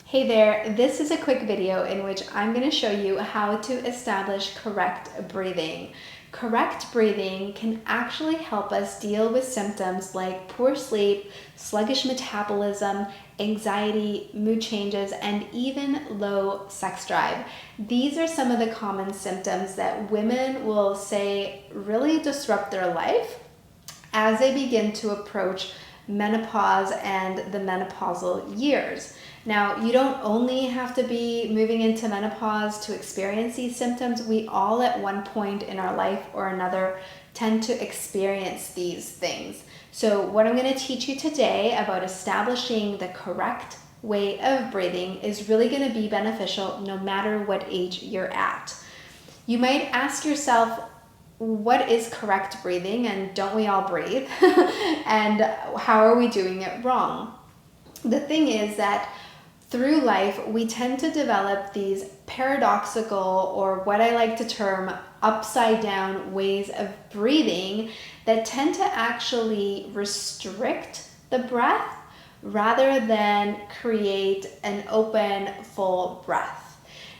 Hey there, this is a quick video in which I'm going to show you how to establish correct breathing. Correct breathing can actually help us deal with symptoms like poor sleep, sluggish metabolism, anxiety, mood changes, and even low sex drive. These are some of the common symptoms that women will say really disrupt their life as they begin to approach menopause and the menopausal years. Now, you don't only have to be moving into menopause to experience these symptoms. We all at one point in our life or another tend to experience these things. So what I'm going to teach you today about establishing the correct way of breathing is really going to be beneficial no matter what age you're at. You might ask yourself, what is correct breathing, and don't we all breathe? And how are we doing it wrong? The thing is that through life, we tend to develop these paradoxical, or what I like to term upside down ways of breathing that tend to actually restrict the breath rather than create an open, full breath.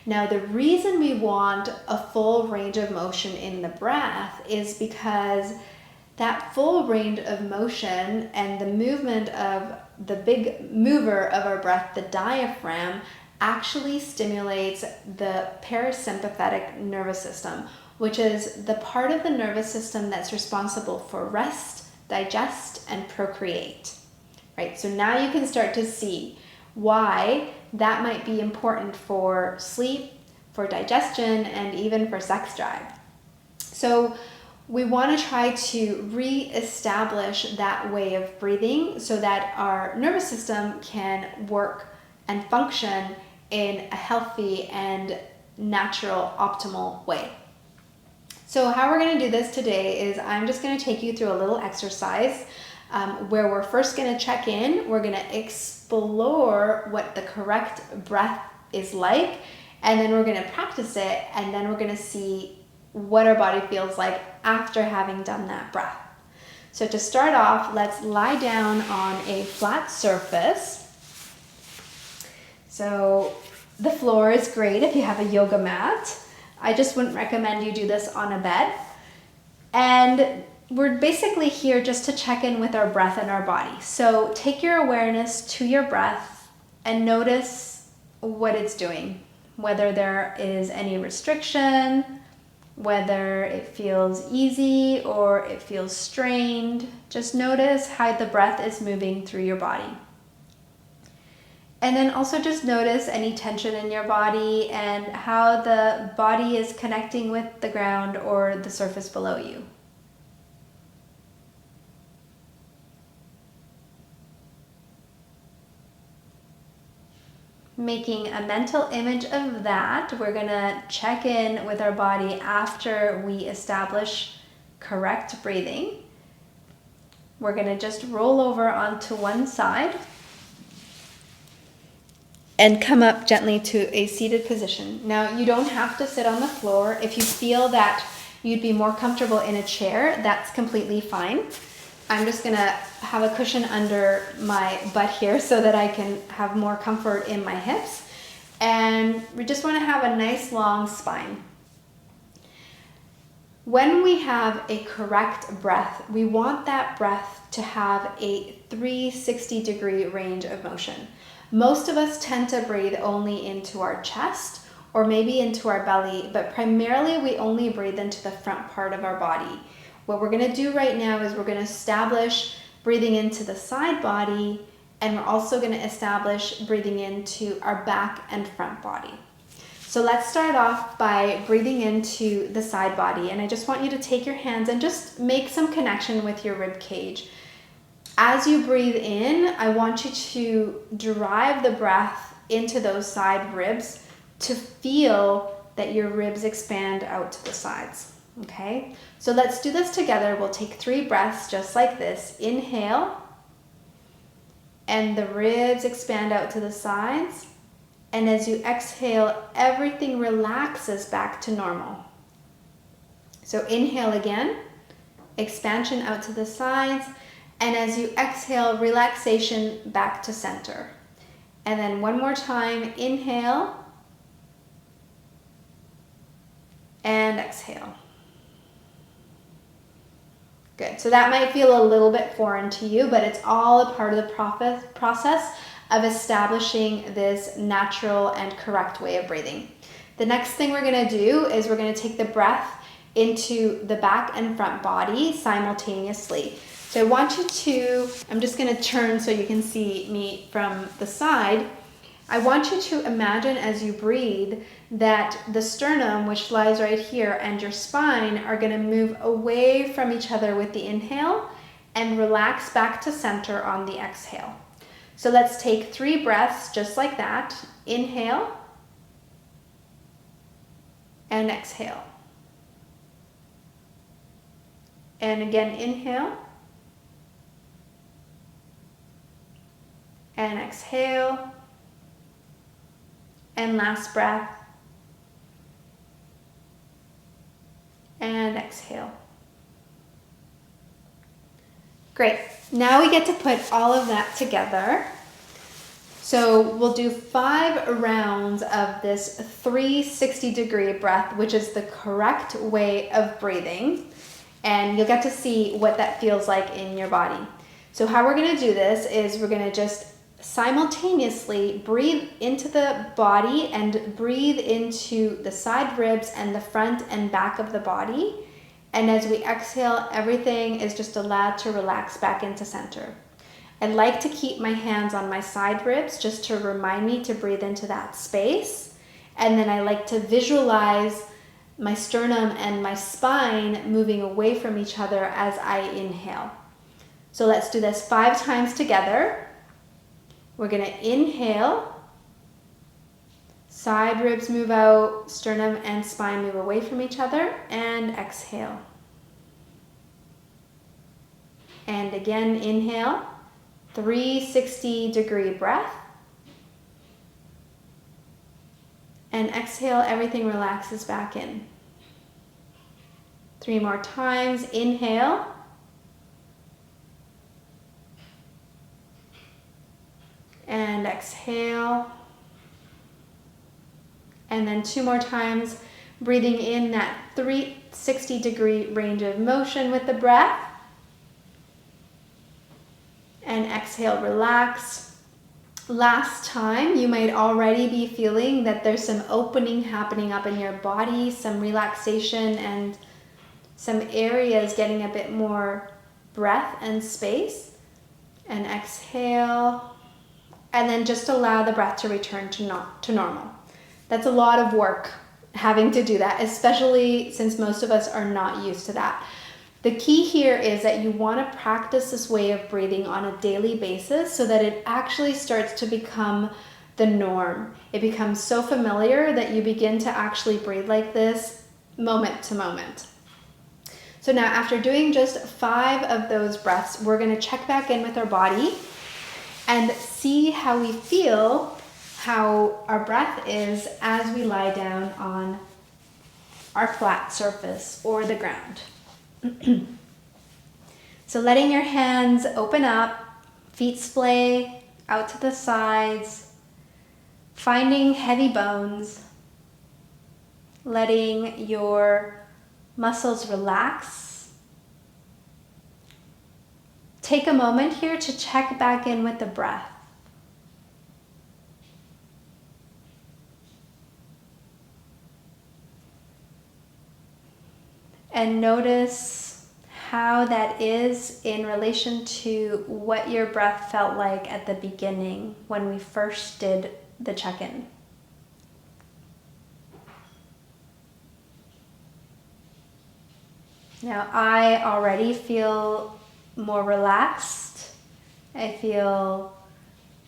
Now, the reason we want a full range of motion in the breath is because that full range of motion and the movement of the big mover of our breath, the diaphragm, actually stimulates the parasympathetic nervous system, which is the part of the nervous system that's responsible for rest, digest, and procreate. Right? So now you can start to see why that might be important for sleep, for digestion, and even for sex drive. So we want to try to re-establish that way of breathing so that our nervous system can work and function in a healthy and natural, optimal way. So how we're going to do this today is I'm just going to take you through a little exercise where we're first going to check in. We're going to explore what the correct breath is like, and then we're going to practice it, and then we're going to see what our body feels like after having done that breath. So to start off, let's lie down on a flat surface. So the floor is great if you have a yoga mat. I just wouldn't recommend you do this on a bed. And we're basically here just to check in with our breath and our body. So take your awareness to your breath and notice what it's doing, whether there is any restriction, whether it feels easy or it feels strained. Just notice how the breath is moving through your body. And then also just notice any tension in your body and how the body is connecting with the ground or the surface below you. Making a mental image of that, we're going to check in with our body after we establish correct breathing. We're going to just roll over onto one side and come up gently to a seated position. Now, you don't have to sit on the floor. If you feel that you'd be more comfortable in a chair, that's completely fine. I'm just going to have a cushion under my butt here so that I can have more comfort in my hips. And we just want to have a nice long spine. When we have a correct breath, we want that breath to have a 360-degree range of motion. Most of us tend to breathe only into our chest or maybe into our belly, but primarily we only breathe into the front part of our body. What we're going to do right now is we're going to establish breathing into the side body, and we're also going to establish breathing into our back and front body. So let's start off by breathing into the side body, and I just want you to take your hands and just make some connection with your rib cage. As you breathe in, I want you to drive the breath into those side ribs to feel that your ribs expand out to the sides. Okay, so let's do this together. We'll take 3 breaths just like this. Inhale, and the ribs expand out to the sides. And as you exhale, everything relaxes back to normal. So inhale again, expansion out to the sides. And as you exhale, relaxation back to center. And then one more time, inhale and exhale. Good. So that might feel a little bit foreign to you, but it's all a part of the process of establishing this natural and correct way of breathing. The next thing we're going to do is we're going to take the breath into the back and front body simultaneously. So I want you to, I'm just going to turn so you can see me from the side. I want you to imagine as you breathe that the sternum, which lies right here, and your spine are going to move away from each other with the inhale and relax back to center on the exhale. So let's take 3 breaths just like that. Inhale and exhale. And again, inhale and exhale. And last breath. And exhale. Great. Now we get to put all of that together. So we'll do 5 rounds of this 360-degree breath, which is the correct way of breathing. And you'll get to see what that feels like in your body. So how we're going to do this is we're going to just simultaneously breathe into the body and breathe into the side ribs and the front and back of the body. And as we exhale, everything is just allowed to relax back into center. I like to keep my hands on my side ribs just to remind me to breathe into that space. And then I like to visualize my sternum and my spine moving away from each other as I inhale. So let's do this 5 times together. We're going to inhale, side ribs move out, sternum and spine move away from each other, and exhale. And again, inhale, 360-degree breath. And exhale, everything relaxes back in. 3 more times, inhale. And exhale. And then 2 more times, breathing in that 360-degree range of motion with the breath. And exhale, relax. Last time, you might already be feeling that there's some opening happening up in your body, some relaxation, and some areas getting a bit more breath and space. And exhale. And then just allow the breath to return to normal. That's a lot of work having to do that, especially since most of us are not used to that. The key here is that you want to practice this way of breathing on a daily basis so that it actually starts to become the norm. It becomes so familiar that you begin to actually breathe like this moment to moment. So now after doing just 5 of those breaths, we're going to check back in with our body and see how we feel, how our breath is as we lie down on our flat surface or the ground. So letting your hands open up, feet splay out to the sides, finding heavy bones, letting your muscles relax. Take a moment here to check back in with the breath. And notice how that is in relation to what your breath felt like at the beginning when we first did the check-in. Now I already feel more relaxed. I feel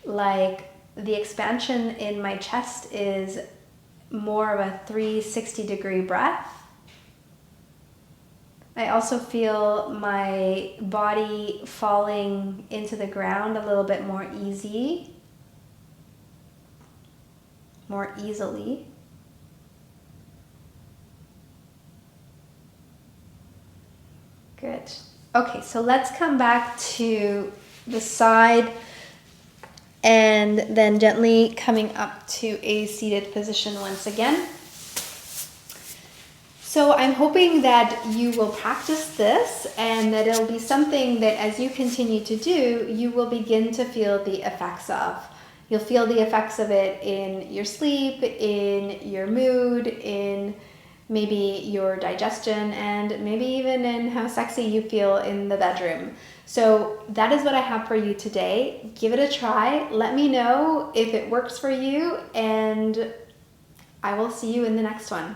like the expansion in my chest is more of a 360-degree breath. I also feel my body falling into the ground a little bit more easily. Good. Okay, so let's come back to the side and then gently coming up to a seated position once again. So I'm hoping that you will practice this and that it'll be something that as you continue to do, you will begin to feel the effects of. You'll feel the effects of it in your sleep, in your mood, in maybe your digestion, and maybe even in how sexy you feel in the bedroom. So that is what I have for you today. Give it a try. Let me know if it works for you, and I will see you in the next one.